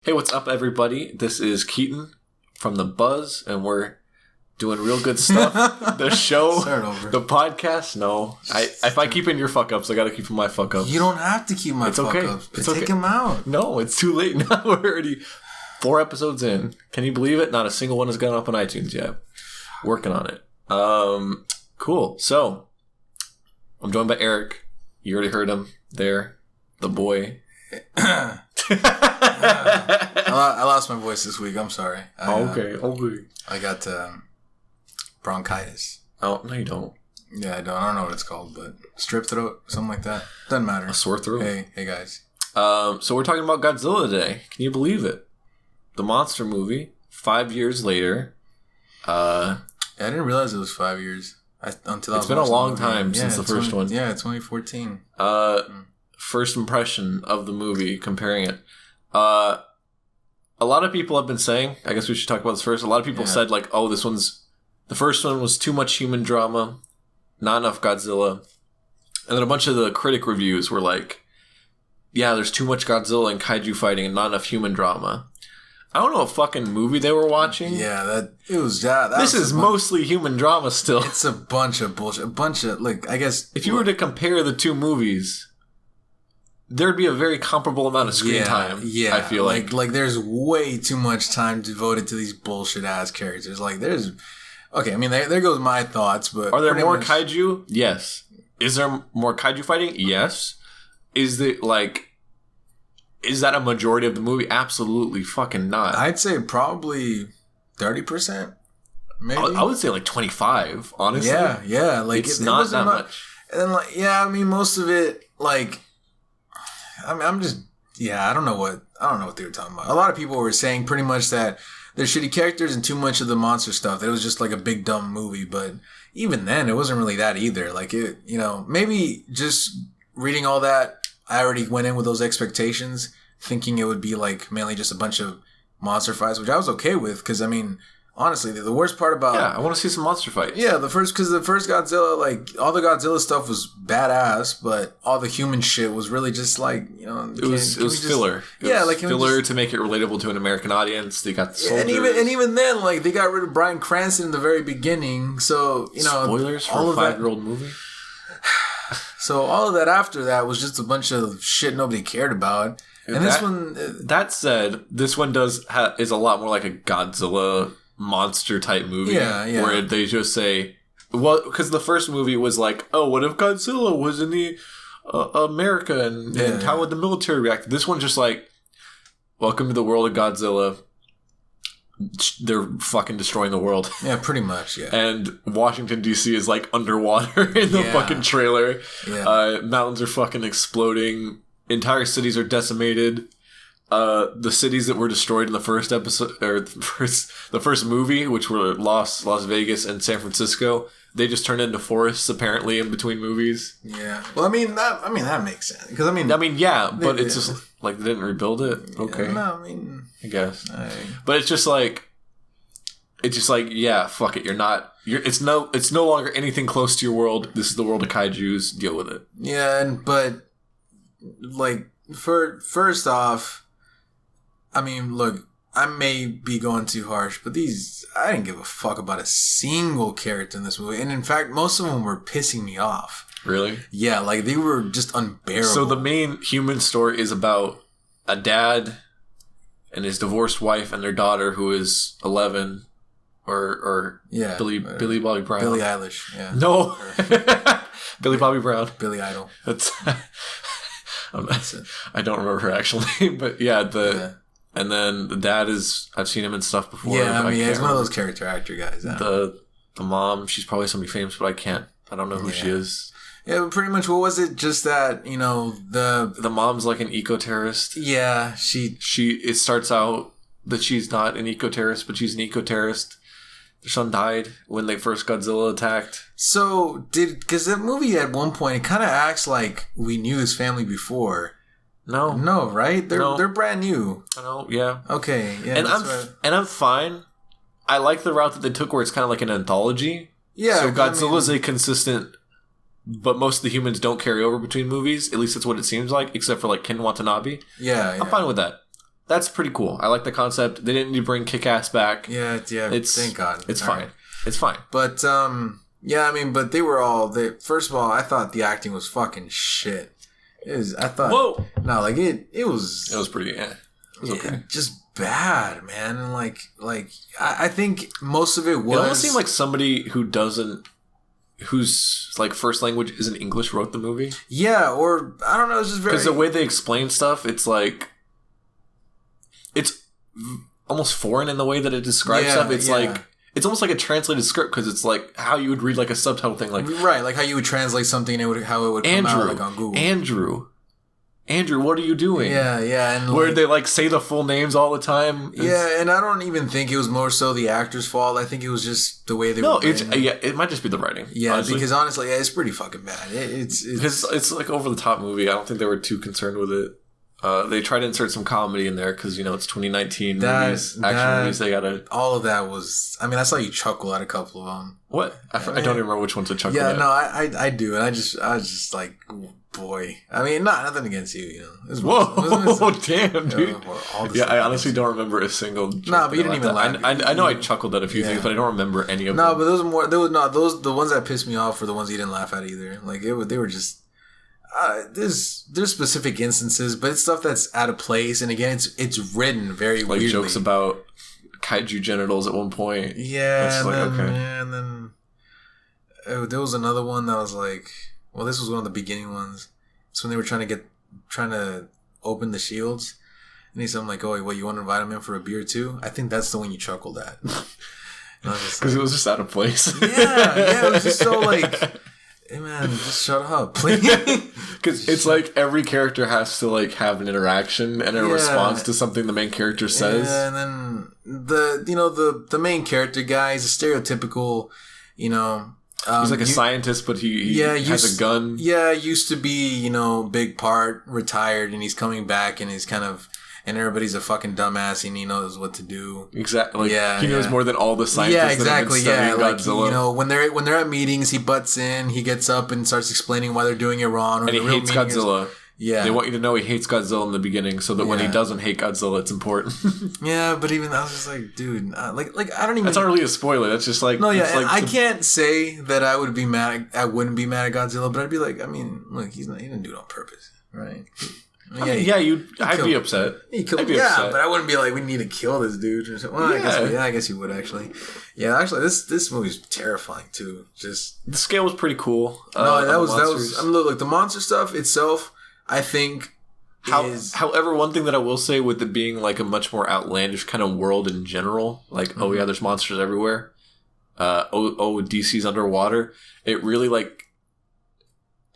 Hey, what's up, everybody? This is Keaton from The Buzz, and we're doing real good stuff. The show, the podcast. No, if I keep in your fuck ups, I gotta keep in my fuck ups. You don't have to keep my fuck ups. But take them out. No, it's too late now. We're already 4 episodes in. Can you believe it? Not a single one has gone up on iTunes yet. Working on it. Cool. So, I'm joined by Eric. You already heard him there. The boy. I lost my voice this week. I'm sorry. Okay. I got bronchitis. Oh, no, you don't. Yeah, I don't know what it's called, but strep throat, something like that. Doesn't matter. A sore throat? Hey guys. So we're talking about Godzilla today. Can you believe it? The monster movie, 5 years later. I didn't realize it was 5 years. It's been a long time since the first one. Yeah, 2014. First impression of the movie, comparing it. A lot of people have been saying, I guess we should talk about this first. A lot of people said, like, oh, the first one was too much human drama, not enough Godzilla. And then a bunch of the critic reviews were like, yeah, there's too much Godzilla and kaiju fighting and not enough human drama. I don't know what fucking movie they were watching. Yeah, this is mostly human drama still. It's a bunch of bullshit. I guess... If you were to compare the two movies... There'd be a very comparable amount of screen time. Yeah, I feel like there's way too much time devoted to these bullshit ass characters. Like there's, okay, I mean there goes my thoughts. But are there more kaiju? Yes. Is there more kaiju fighting? Yes. Is that a majority of the movie? Absolutely fucking not. I'd say probably 30%. Maybe I would say like 25. Honestly, yeah. Like it's not that much. And then I mean most of it I don't know what they were talking about. A lot of people were saying pretty much that there's shitty characters and too much of the monster stuff. That it was just like a big dumb movie. But even then, it wasn't really that either. Like it, maybe just reading all that, I already went in with those expectations, thinking it would be like mainly just a bunch of monster fights, which I was okay with. Because I mean, honestly, the worst part about... Yeah, I want to see some monster fights. Yeah, because the first Godzilla, all the Godzilla stuff was badass, but all the human shit was really just it was filler. Filler to make it relatable to an American audience. They got the soldiers. And even then, they got rid of Bryan Cranston in the very beginning, so, Spoilers for a 5-year-old movie? So all of that after that was just a bunch of shit nobody cared about. And this one... That said, this one is a lot more like a Godzilla... monster type movie where they just say, well, because the first movie was like, oh, what if Godzilla was in the America and how would the military react? This one's just like, welcome to the world of Godzilla. They're fucking destroying the world. Yeah, pretty much, yeah. And Washington, D.C. is like underwater in the fucking trailer. Yeah. Mountains are fucking exploding. Entire cities are decimated. The cities that were destroyed in the first episode, or the first movie, which were Las Vegas and San Francisco, they just turned into forests apparently in between movies. Yeah. Well, that makes sense because but it's just like they didn't rebuild it. Okay. Yeah, no, I guess. But it's just like, yeah, fuck it. It's no longer anything close to your world. This is the world of kaijus. Deal with it. Yeah, but first off. I mean, look, I may be going too harsh, but I didn't give a fuck about a single character in this movie. And in fact, most of them were pissing me off. Really? Yeah, they were just unbearable. So the main human story is about a dad and his divorced wife and their daughter who is 11 or Billy Bobby Brown. Billie Eilish, yeah. No. Billy Bobby Brown. Billy Idol. That's I don't remember her actual name, but and then the dad I've seen him in stuff before. Yeah, he's one of those character actor guys. The mom, she's probably somebody famous, but I don't know who she is. Yeah, but pretty much what was it? Just that, the mom's like an eco-terrorist. Yeah, it starts out that she's not an eco-terrorist, but she's an eco-terrorist. Their son died when they first Godzilla attacked. So, because that movie at one point, it kind of acts like we knew his family before. No, right? They're brand new. I know, yeah. Okay, yeah. And I'm fine. I like the route that they took where it's kind of like an anthology. Yeah. So Godzilla's a consistent, but most of the humans don't carry over between movies. At least that's what it seems like, except for Ken Watanabe. Yeah. I'm fine with that. that's pretty cool. I like the concept. They didn't need to bring Kick-Ass back. Yeah. Thank God. It's fine. Right. It's fine. But yeah, I mean, but they were all. First of all, I thought the acting was fucking shit. I thought. Whoa. No, like it was. It was pretty. Yeah. It was okay. Just bad, man, and like I think most of it was. It almost seemed like somebody whose like first language isn't English wrote the movie. Yeah, or I don't know. It's just very because the way they explain stuff, it's like it's almost foreign in the way that it describes stuff. It's like it's almost like a translated script because it's like how you would read like a subtitle thing, like right, like how you would translate something and how it would come out like on Google. Andrew, what are you doing? Yeah, and where they like say the full names all the time. Yeah, and I don't even think it was more so the actor's fault. I think it was just the way they were writing. It might just be the writing. Yeah, honestly. Because honestly, it's pretty fucking bad. It's like over the top movie. I don't think they were too concerned with it. They tried to insert some comedy in there because it's 2019 action movies. They gotta. All of that was. I mean, I saw you chuckle at a couple of them. What? I don't even remember which ones to chuckle. Yeah, at. No, I do, and I was just like, boy. I mean, nothing against you. Whoa, damn, dude. I honestly don't remember a single. No, but you didn't even laugh. I know I chuckled at a few things, but I don't remember any of them. No, but the ones that pissed me off were the ones you didn't laugh at either. Like they were just. There's specific instances, but it's stuff that's out of place, and again, it's written very like weirdly. Jokes about kaiju genitals at one point. Yeah, and then there was another one that was like, well, this was one of the beginning ones. It's when they were trying to open the shields, and he's like, "Oh, what, you want to invite him in for a beer too?" I think that's the one you chuckled at because it was just out of place. Yeah, it was just so like. Hey man, just shut up, please. Because it's like every character has to like have an interaction and a response to something the main character says. Yeah, and then the main character guy is a stereotypical, he's like a scientist, but he has a gun. Yeah, used to be big part, retired, and he's coming back, and he's kind of. And everybody's a fucking dumbass, and he knows what to do. Exactly. He knows more than all the scientists that have been studying Godzilla. When they're at meetings, he butts in, he gets up and starts explaining why they're doing it wrong. And he hates Godzilla. Yeah. They want you to know he hates Godzilla in the beginning, so that when he doesn't hate Godzilla, it's important. Yeah, but even I was just like, dude, I don't even. That's not really a spoiler. That's just like no, yeah. I can't say that I would be mad. I wouldn't be mad at Godzilla, but I'd be like, I mean, look, he didn't do it on purpose, right? I'd be upset. I'd be upset. But I wouldn't be like, we need to kill this dude. Well, I guess you would actually. Yeah, actually, this movie's terrifying too. Just the scale was pretty cool. No, that was. I mean, look, the monster stuff itself, I think. However, one thing that I will say with it being like a much more outlandish kind of world in general, like there's monsters everywhere. DC's underwater. It really like,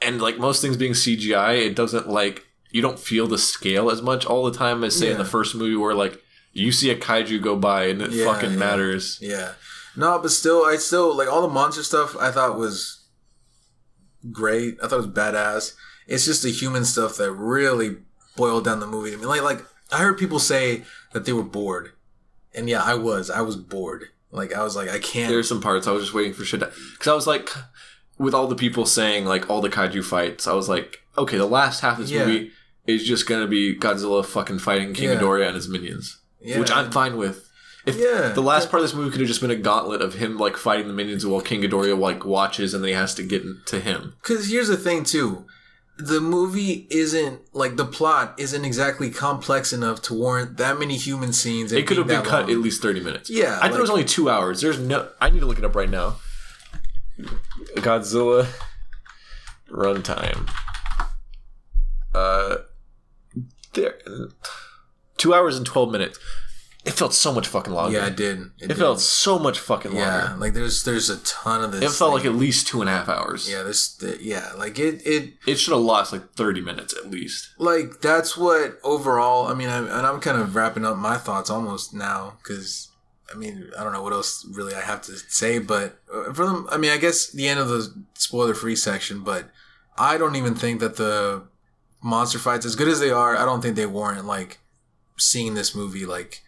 and like most things being CGI, it doesn't like. You don't feel the scale as much all the time as say in the first movie where like you see a kaiju go by and it fucking matters. Yeah. No, but still, I like all the monster stuff I thought was great. I thought it was badass. It's just the human stuff that really boiled down the movie to me. Like I heard people say that they were bored. And yeah, I was bored. Like I was like, I can't. There's some parts I was just waiting for shit because I was like, with all the people saying like all the kaiju fights, I was like, okay, the last half of this movie is just going to be Godzilla fucking fighting King Ghidorah and his minions. Yeah. Which I'm fine with. If the last part of this movie could have just been a gauntlet of him like fighting the minions while King Ghidorah like watches and then he has to get to him. Because here's the thing too. The movie isn't, like, the plot isn't exactly complex enough to warrant that many human scenes. It could have been cut at least 30 minutes. Yeah. I think it was only 2 hours. I need to look it up right now. Godzilla runtime. There, 2 hours and 12 minutes. It felt so much fucking longer. Yeah, it did. It felt so much fucking longer. Yeah, like there's a ton of this. It felt like at least 2.5 hours. Yeah, like it should have lost like 30 minutes at least. Like that's what overall. I mean, I'm kind of wrapping up my thoughts almost now because I mean I don't know what else really I have to say, but for them, I mean I guess the end of the spoiler-free section, but I don't even think that the monster fights, as good as they are, I don't think they warrant like seeing this movie like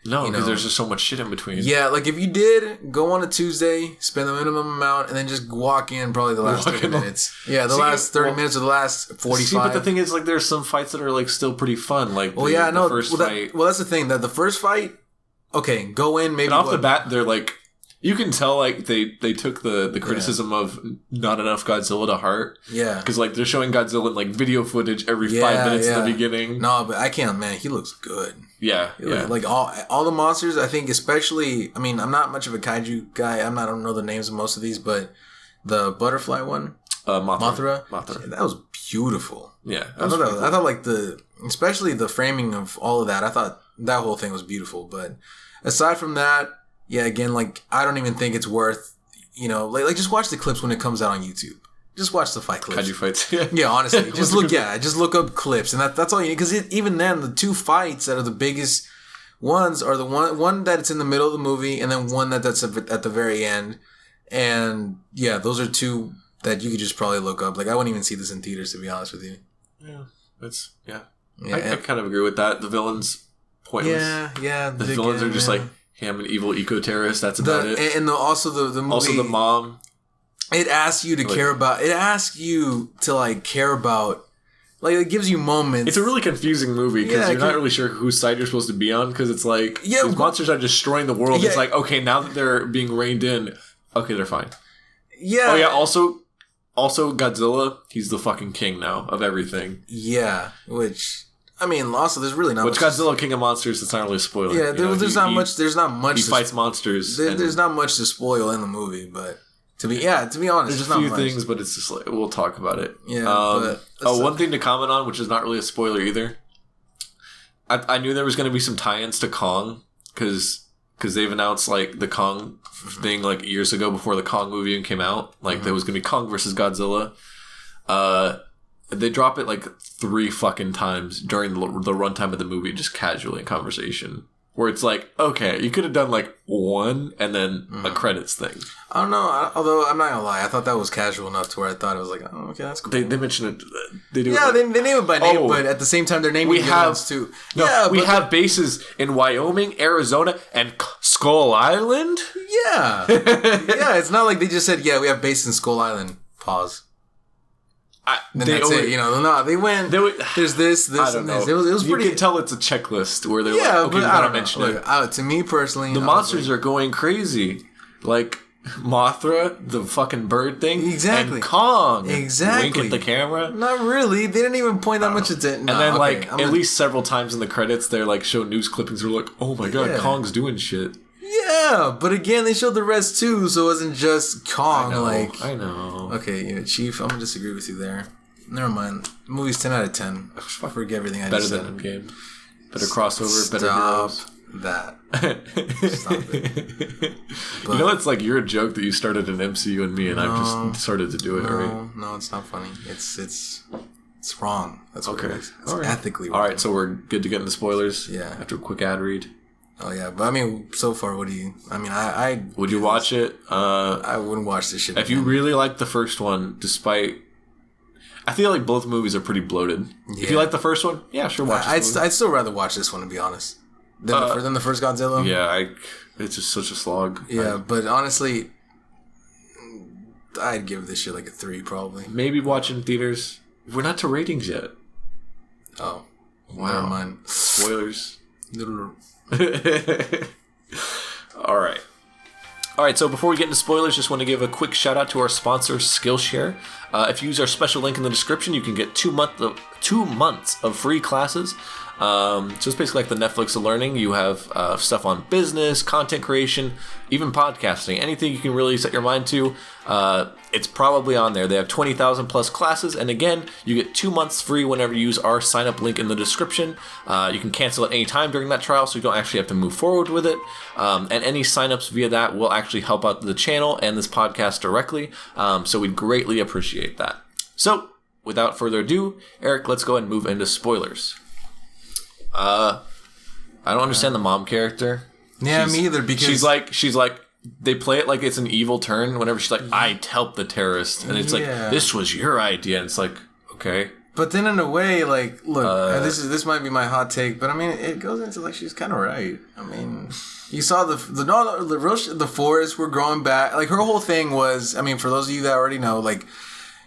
No, because there's just so much shit in between. Yeah, like if you did go on a Tuesday, spend the minimum amount, and then just walk in probably the last 30 minutes. Yeah, last 30 minutes or the last 45. See, but the thing is, like, there's some fights that are like still pretty fun. Like, the first fight. That's the thing. That the first fight, okay, go in maybe. And off the bat, they're like, you can tell like they took the criticism of not enough Godzilla to heart. Yeah, because like they're showing Godzilla in like video footage every 5 minutes in the beginning. No, but I can't. Man, he looks good. Yeah. Like all the monsters, I think, especially. I mean, I'm not much of a kaiju guy. I don't know the names of most of these, but the butterfly one, Mothra. That was beautiful. Yeah, I thought like especially the framing of all of that. I thought that whole thing was beautiful. But aside from that, yeah, again, like I don't even think it's worth. Like just watch the clips when it comes out on YouTube. Just watch the fight clips. Kaiju fights. Yeah, honestly. Just look up clips. And that's all you need. Because even then, the two fights that are the biggest ones are the one that's in the middle of the movie and then one that's at the very end. And yeah, those are two that you could just probably look up. Like, I wouldn't even see this in theaters, to be honest with you. Yeah, I kind of agree with that. The villain's pointless. Yeah. The villains are just like, hey, I'm an evil eco-terrorist. That's about it. And also the movie... Also the mom... It asks you to care about... It asks you to, like, care about... Like, it gives you moments. It's a really confusing movie because you're not really sure whose side you're supposed to be on because it's like... these monsters are destroying the world. Yeah. It's like, okay, now that they're being reined in, okay, they're fine. Yeah. Oh, yeah, also Godzilla, he's the fucking king now of everything. Yeah, which... I mean, also, there's really not much... Godzilla, King of Monsters, it's not really a spoiler. Yeah, there's not much... He fights monsters. There's not much to spoil in the movie, but... To be honest, there's a few things, but it's just like we'll talk about it. Yeah. One thing to comment on, which is not really a spoiler either. I knew there was going to be some tie-ins to Kong because they've announced like the Kong thing like years ago before the Kong movie even came out. Like there was going to be Kong versus Godzilla. They drop it like 3 fucking times during the runtime of the movie, just casually in conversation. Where it's like, okay, you could have done like one and then a credits thing. I don't know. Although I'm not gonna lie, I thought that was casual enough to where I thought it was like, oh, okay, that's cool. They mention it. They do. Yeah, they name it by name, but at the same time, they're naming villains too. No, we have bases in Wyoming, Arizona, and Skull Island. Yeah, yeah. It's not like they just said, yeah, we have bases in Skull Island. Pause. That's it. No, they went. There's this, I don't and know. this. It was pretty. You can tell it's a checklist where they're like, okay, we gotta mention it. To me personally, the monsters are going crazy. Like Mothra, the fucking bird thing, exactly, and Kong, exactly. Wink at the camera. Not really. They didn't even point that much at it. And then, at least several times in the credits, they're like show news clippings. They're like, oh my god, Kong's doing shit. Yeah, but again, they showed the rest too, so it wasn't just Kong. I know. Okay, Chief, I'm gonna disagree with you there. Never mind. The movie's 10 out of 10. Forget everything I just said. Better than Endgame. Better crossover. Better heroes. That. Stop it. But, it's like you're a joke that you started an MCU and me, and I've just started to do it. Right? No, it's not funny. It's wrong. That's what it is. It's ethically wrong. All right, so we're good to get into spoilers. Yeah. After a quick ad read. Oh yeah, but I mean, so far, what do you? I mean, I would you watch it? I wouldn't watch this shit. If you really like the first one, despite, I feel like both movies are pretty bloated. Yeah. If you like the first one, yeah, sure, watch. I'd still rather watch this one, to be honest, than the first Godzilla. Yeah, it's just such a slog. Yeah, but honestly, I'd give this shit like a 3 probably. Maybe watch in theaters. We're not to ratings yet. Oh, wow! Never mind. Spoilers. All right, so before we get into spoilers, just want to give a quick shout out to our sponsor, Skillshare. If you use our special link in the description, you can get 2 months of free classes. So it's basically like the Netflix of learning. You have stuff on business, content creation, even podcasting. Anything you can really set your mind to, it's probably on there. They have 20,000 plus classes, and again, you get 2 months free whenever you use our sign up link in the description. You can cancel at any time during that trial, so you don't actually have to move forward with it. And any signups via that will actually help out the channel and this podcast directly. So we'd greatly appreciate that. So without further ado, Eric, let's go ahead and move into spoilers. I don't understand the mom character. Yeah, me either. Because she's like they play it like it's an evil turn. Whenever she's like, "I helped the terrorist," and it's like, "This was your idea," and it's like, okay, But then in a way, like, look, this might be my hot take, but I mean, it goes into like she's kind of right. I mean, you saw the forests were growing back. Like her whole thing was, I mean, for those of you that already know, like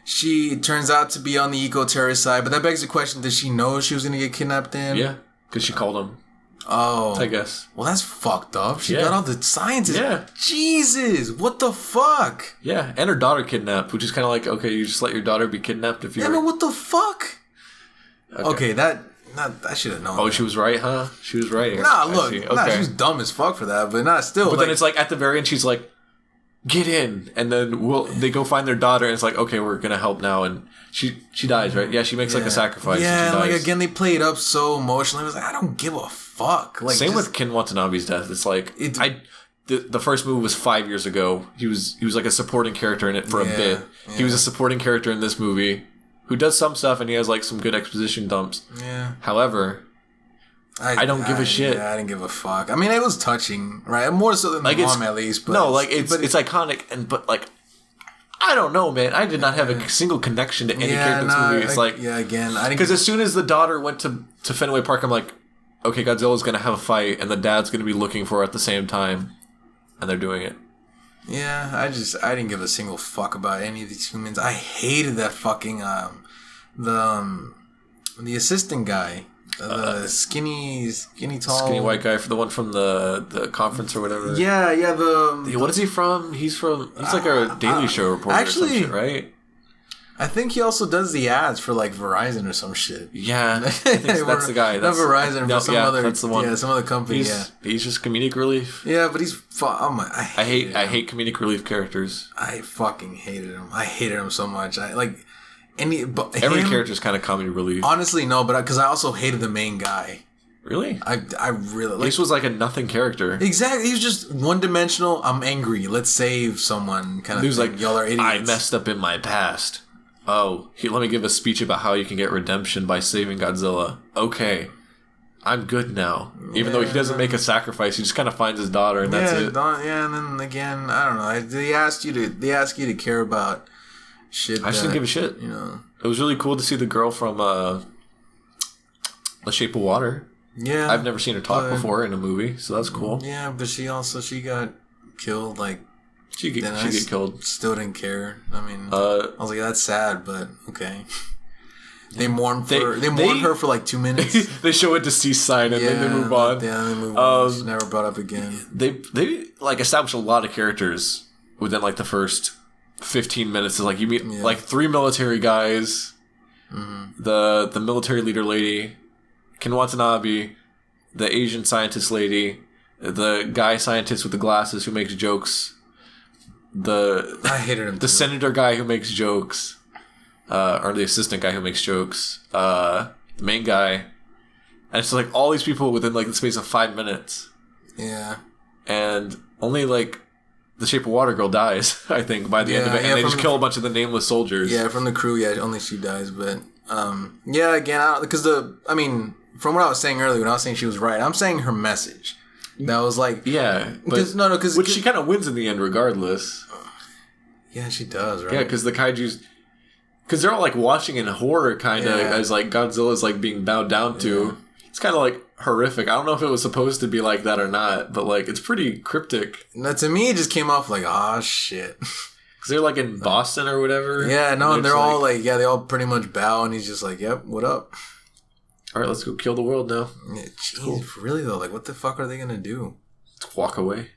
she turns out to be on the eco-terrorist side, but that begs the question: did she know she was going to get kidnapped? Yeah, because she called him. Oh, I guess. Well, that's fucked up. She got all the scientists. Yeah. Jesus, what the fuck? Yeah, and her daughter kidnapped, which is kind of like, okay, you just let your daughter be kidnapped if you. Yeah, but what the fuck? Okay, that should have known. Oh, that. She was right, huh? She was right. Nah, look, she was dumb as fuck for that, but not still. But then it's like at the very end, she's like, "Get in," and then they go find their daughter, and it's like, okay, we're gonna help now, and she dies, right? Yeah, she makes like a sacrifice. Yeah, and like again, they play it up so emotionally. I was like, I don't give a fuck. Like, same with Ken Watanabe's death. It's like the first movie was 5 years ago. He was like a supporting character in it for a bit. Yeah. He was a supporting character in this movie who does some stuff, and he has like some good exposition dumps. Yeah. However, I don't give a shit. Yeah, I didn't give a fuck. I mean, it was touching, right? More so than like the mom, at least. But it's iconic, but like, I don't know, man. I did not have a single connection to any character in this movie. It's again, I didn't. Because as soon as the daughter went to Fenway Park, I'm like, okay, Godzilla's gonna have a fight, and the dad's gonna be looking for her at the same time, and they're doing it. Yeah, I didn't give a single fuck about any of these humans. I hated that fucking the assistant guy. The skinny tall... Skinny white guy, for the one from the conference or whatever. Yeah, what is he from? He's like a Daily Show reporter actually, or some shit, right? I think he also does the ads for like Verizon or some shit. Yeah, I think that's the guy. That's, not Verizon, but some other... That's the one. Yeah, some other company, He's just comedic relief. Yeah, but he's... I hate comedic relief characters. I fucking hated him. I hated him so much. Every character is kind of comedy relief. Honestly, no, but because I also hated the main guy. Really? I really... This was like a nothing character. Exactly. He was just one-dimensional. I'm angry. Let's save someone. Kind of. He was like, y'all are idiots. I messed up in my past. Oh, let me give a speech about how you can get redemption by saving Godzilla. Okay. I'm good now. Even though he doesn't make a sacrifice, he just kind of finds his daughter, and that's it. And then again, I don't know. They ask you to care about shit. I just didn't give a shit. You know, it was really cool to see the girl from The Shape of Water. Yeah, I've never seen her talk before in a movie, so that's cool. Yeah, but she got killed. Like she get killed. Still didn't care. I mean, I was like, that's sad, but okay. They mourn her for like 2 minutes. They show a deceased sign and then they move on. Yeah, they move on. She's never brought up again. They like establish a lot of characters within like the first 15 minutes. Is like you meet like 3 military guys, the military leader lady, Ken Watanabe, the Asian scientist lady, the guy scientist with the glasses who makes jokes, I hated him. The senator guy who makes jokes. Or the assistant guy who makes jokes, the main guy, and it's like all these people within like the space of 5 minutes. Yeah, and only like the Shape of Water girl dies, I think, by the end of it, and they just kill a bunch of the nameless soldiers. Yeah, from the crew, only she dies. But again, because from what I was saying earlier, when I was saying she was right, I'm saying her message. That was like because which she kind of wins in the end, regardless. Yeah, she does, right? Yeah, because the kaiju's. Because they're all like watching in horror, kind of, as like Godzilla's like being bowed down to. Yeah. It's kind of like horrific. I don't know if it was supposed to be like that or not, but like it's pretty cryptic. No, to me, it just came off like, shit. Because they're like in Boston or whatever. Yeah, no, and they're all like, they all pretty much bow, and he's just like, yep, what up? All right, let's go kill the world now. Yeah, geez, cool. Really though, like, what the fuck are they gonna do? Walk away.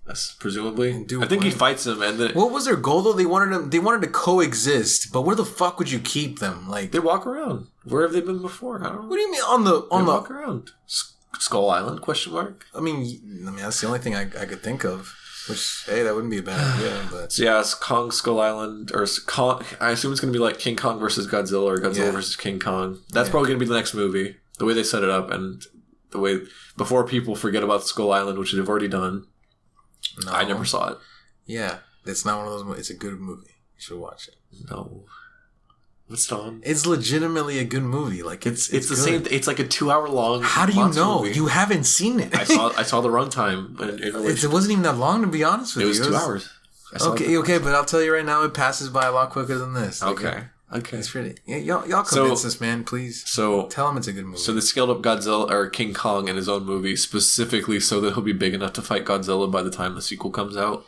That's presumably. I think he fights him, and then what was their goal though? They wanted to coexist, but where the fuck would you keep them? Like they walk around. Where have they been before? I don't know. What do you mean on the walk around? Skull Island? Question mark. I mean that's the only thing I could think of. Which that wouldn't be a bad idea. But so it's Kong Skull Island, or Kong. I assume it's going to be like King Kong versus Godzilla, or Godzilla versus King Kong. That's probably going to be the next movie. The way they set it up, and the way before people forget about Skull Island, which they've already done. No. I never saw it. Yeah, it's not one of those movies. It's a good movie. You should watch it. No. What's on? It's legitimately a good movie. Like it's the good. Same. It's like a 2-hour long. How do you know? Movie. You haven't seen it. I saw the runtime. It wasn't even that long, to be honest with you. It was 2 hours. Okay, but I'll tell you right now, it passes by a lot quicker than this. Okay. Okay. It's pretty. Yeah, y'all convince us, man. Please. So tell him it's a good movie. So they scaled up Godzilla or King Kong in his own movie specifically so that he'll be big enough to fight Godzilla by the time the sequel comes out.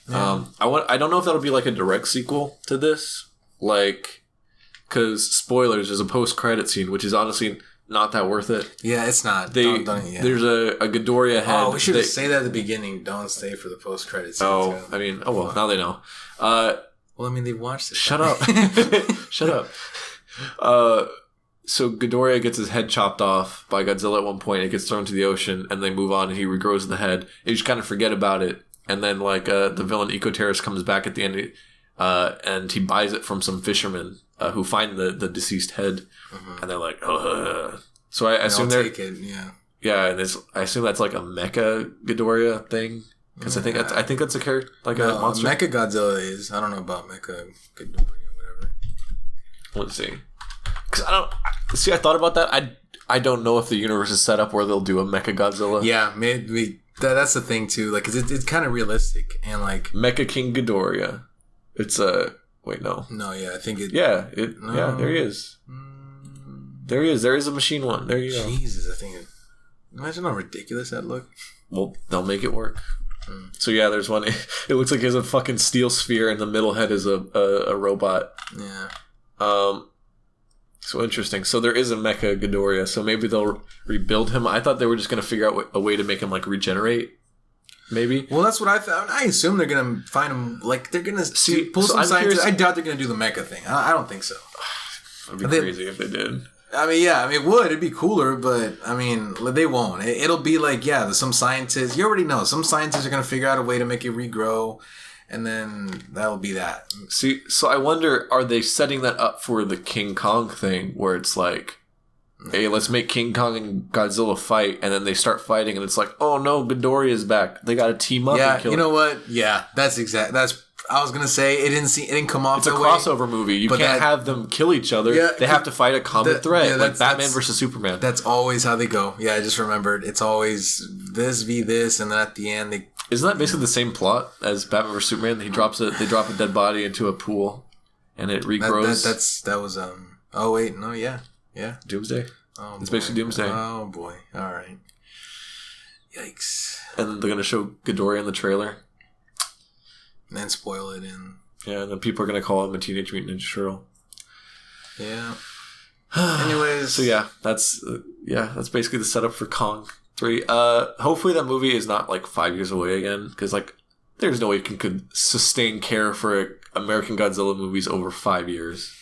Yeah. I don't know if that'll be like a direct sequel to this, like, because spoilers. There's a post-credit scene which is honestly not that worth it. Yeah, it's not. There's a Ghidorah head. Oh, we should say that at the beginning. Don't stay for the post-credit scene. Well, now they know. Well, I mean, they watched it. Shut up. Shut up. So Ghidorah gets his head chopped off by Godzilla at one point. It gets thrown to the ocean, and they move on, and he regrows the head. You just kind of forget about it. And then, like, the villain Eco-Terrorist comes back at the end, and he buys it from some fishermen who find the deceased head. Mm-hmm. And they're like, So I assume they're... take it, yeah. Yeah, and I assume that's like a Mecha Ghidorah thing. Because I think that's a character, like a monster. Mecha Godzilla is. I don't know about Mecha Ghidorah or whatever. Let's see. Because I thought about that. I don't know if the universe is set up where they'll do a Mecha Godzilla. Yeah, maybe that's the thing too. Like, cause it's kind of realistic and like Mecha King Ghidorah. It's wait, no. No, yeah, I think it. Yeah, there he is. There he is. There is a machine one. There you go. Jesus, I think. Imagine how ridiculous that look. Well, they'll make it work. So yeah, there's one. It looks like he has a fucking steel sphere, and the middle head is a robot. Yeah. So interesting. So there is a Mecha Ghidorah. So maybe they'll rebuild him. I thought they were just gonna figure out a way to make him like regenerate. Maybe. Well, that's what I thought. I assume they're gonna find him. Like they're gonna pull some science. I doubt they're gonna do the Mecha thing. I don't think so. That'd be crazy if they did. I mean, yeah, it would. It'd be cooler, but, I mean, they won't. It'll be like, some scientists, you already know, some scientists are going to figure out a way to make it regrow, and then that'll be that. See, so I wonder, are they setting that up for the King Kong thing, where it's like, hey, let's make King Kong and Godzilla fight, and then they start fighting, and it's like, oh no, Ghidorah is back. They got to team up and kill him. You know what? Yeah, I was gonna say it didn't come off. It's a crossover movie. You can't have them kill each other. Yeah, they have to fight a common threat, like Batman versus Superman. That's always how they go. Yeah, I just remembered. It's always this v this, and then at the end isn't that basically the same plot as Batman versus Superman? They drop a dead body into a pool, and it regrows. That was Oh wait, no, yeah. Doomsday. Oh, it's basically Doomsday. Oh boy. All right. Yikes. And then they're gonna show Ghidorah in the trailer. And then spoil it in. Yeah, and then people are going to call him a Teenage Mutant Ninja Turtle. Yeah. Anyways. So yeah, that's basically the setup for Kong 3. Hopefully that movie is not like 5 years away again. Because like, there's no way you could sustain care for American Godzilla movies over 5 years.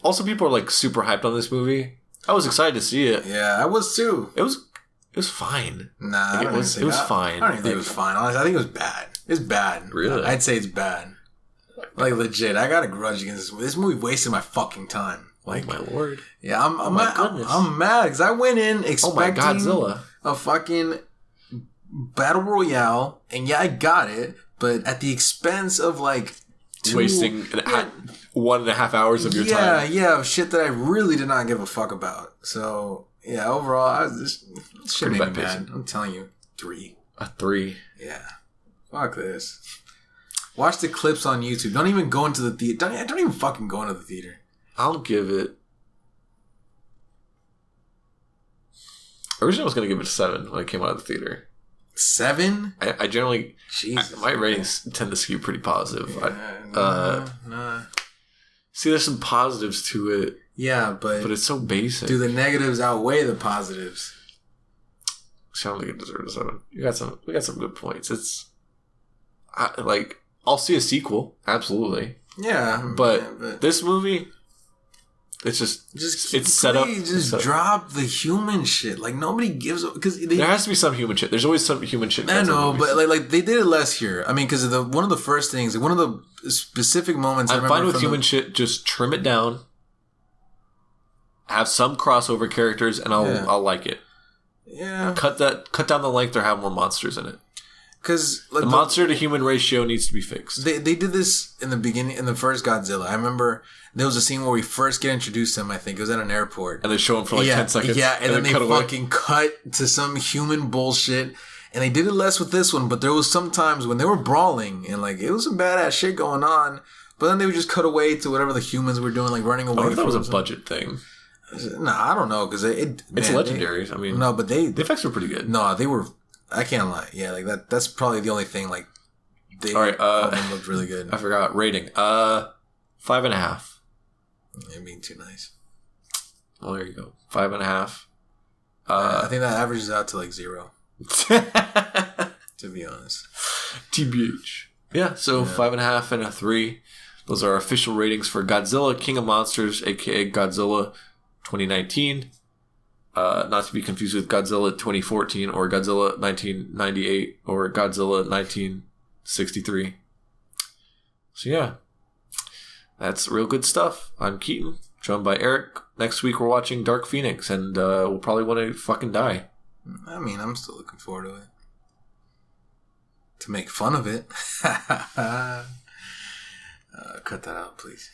Also, people are like super hyped on this movie. I was excited to see it. Yeah, I was too. It was fine. Nah, it was fine. I don't think it was fine. Honestly, I think it was bad. It's bad. Really? I'd say it's bad. Like legit, I got a grudge against this. This movie wasted my fucking time. Like, oh my lord. Yeah, I'm mad because I went in expecting Godzilla. A fucking battle royale, and yeah, I got it, but at the expense of like wasting 1.5 hours of your time. Yeah, shit that I really did not give a fuck about. So. Yeah, overall, this shit made me bad. I'm telling you, 3. A 3. Yeah. Fuck this. Watch the clips on YouTube. Don't even go into the theater. Don't even fucking go into the theater. I'll give it... Originally, I was going to give it a 7 when it came out of the theater. 7? I generally... Jesus. My ratings tend to skew pretty positive. Nah. See, there's some positives to it. Yeah, but it's so basic. Do the negatives outweigh the positives? I don't think it deserves a 7. We got some good points. It's I'll see a sequel, absolutely. Yeah, but this movie, it's it's set up. Just drop the human shit. Like nobody gives because there has to be some human shit. There's always some human shit. I know, but like they did it less here. I mean, because one of the first things, one of the specific moments. I'm fine with human shit. Just trim it down. Have some crossover characters, and I'll like it. Yeah. Cut down the length, or have more monsters in it. Because the monster to human ratio needs to be fixed. They did this in the beginning, in the first Godzilla. I remember there was a scene where we first get introduced to him. I think it was at an airport, and they show him for like 10 seconds. Yeah, and then they fucking cut to some human bullshit. And they did it less with this one, but there was some times when they were brawling and like it was some badass shit going on. But then they would just cut away to whatever the humans were doing, like running away. I thought that was a budget thing. Nah, I don't know because it's legendary. I mean, no, but the effects were pretty good. No, they were. I can't lie. Yeah, like that. That's probably the only thing. Like they all right, looked really good. I forgot rating. 5.5. It being too nice. Well, there you go. 5.5. I think that averages out to like 0. To be honest. TBH. Yeah, so 5.5 and a 3. Those are our official ratings for Godzilla, King of Monsters, aka Godzilla 2019. Not to be confused with Godzilla 2014 or Godzilla 1998 or Godzilla 1963. So yeah, that's real good stuff. I'm Keaton, joined by Eric. Next week we're watching Dark Phoenix, and we'll probably want to fucking die. I mean, I'm still looking forward to it. To make fun of it. Cut that out, please.